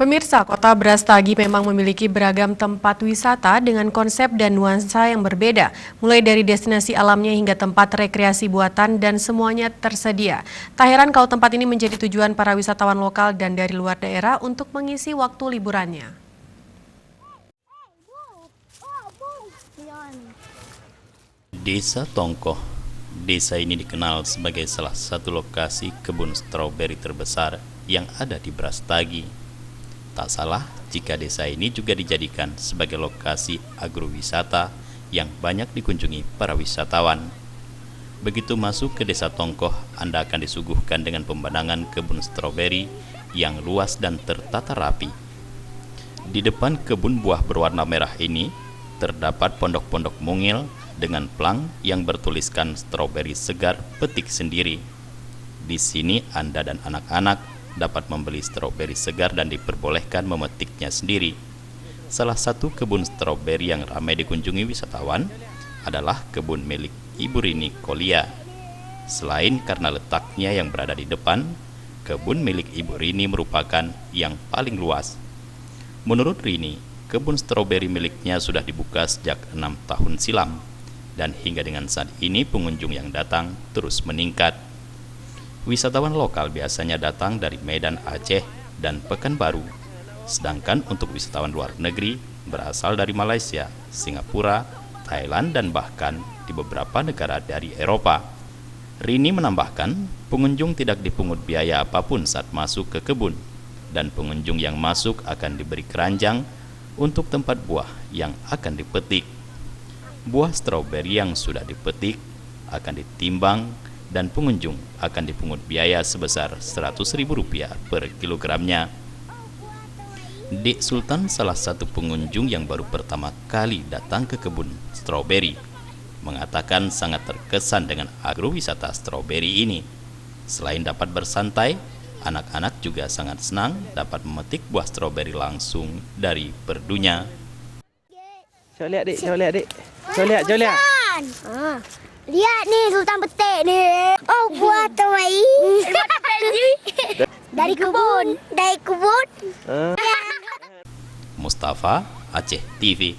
Pemirsa, Kota Brastagi memang memiliki beragam tempat wisata dengan konsep dan nuansa yang berbeda, mulai dari destinasi alamnya hingga tempat rekreasi buatan dan semuanya tersedia. Tak heran kalau tempat ini menjadi tujuan para wisatawan lokal dan dari luar daerah untuk mengisi waktu liburannya. Desa Tongkoh. Desa ini dikenal sebagai salah satu lokasi kebun stroberi terbesar yang ada di Brastagi. Tak salah jika desa ini juga dijadikan sebagai lokasi agrowisata yang banyak dikunjungi para wisatawan. Begitu masuk ke Desa Tongkoh, Anda akan disuguhkan dengan pemandangan kebun stroberi yang luas dan tertata rapi. Di depan kebun buah berwarna merah ini, terdapat pondok-pondok mungil dengan plang yang bertuliskan stroberi segar petik sendiri. Di sini Anda dan anak-anak dapat membeli stroberi segar dan diperbolehkan memetiknya sendiri. Salah satu kebun stroberi yang ramai dikunjungi wisatawan adalah kebun milik Ibu Rini Kolia. Selain karena letaknya yang berada di depan, kebun milik Ibu Rini merupakan yang paling luas. Menurut Rini, kebun stroberi miliknya sudah dibuka sejak 6 tahun silam, dan hingga dengan saat ini pengunjung yang datang terus meningkat. Wisatawan lokal biasanya datang dari Medan Aceh dan Pekanbaru, sedangkan untuk wisatawan luar negeri berasal dari Malaysia, Singapura, Thailand, dan bahkan di beberapa negara dari Eropa. Rini menambahkan, pengunjung tidak dipungut biaya apapun saat masuk ke kebun, dan pengunjung yang masuk akan diberi keranjang untuk tempat buah yang akan dipetik. Buah stroberi yang sudah dipetik akan ditimbang dan pengunjung akan dipungut biaya sebesar Rp100.000 per kilogramnya. Dek Sultan, salah satu pengunjung yang baru pertama kali datang ke kebun stroberi, mengatakan sangat terkesan dengan agrowisata stroberi ini. Selain dapat bersantai, anak-anak juga sangat senang dapat memetik buah stroberi langsung dari perdunya. Coba lihat, Dik. Coba lihat, Dik. Coba lihat. Lihat nih Sultan petik nih. Oh, buah terbaik. Dari kebun. Ah. Mustafa, Aceh TV.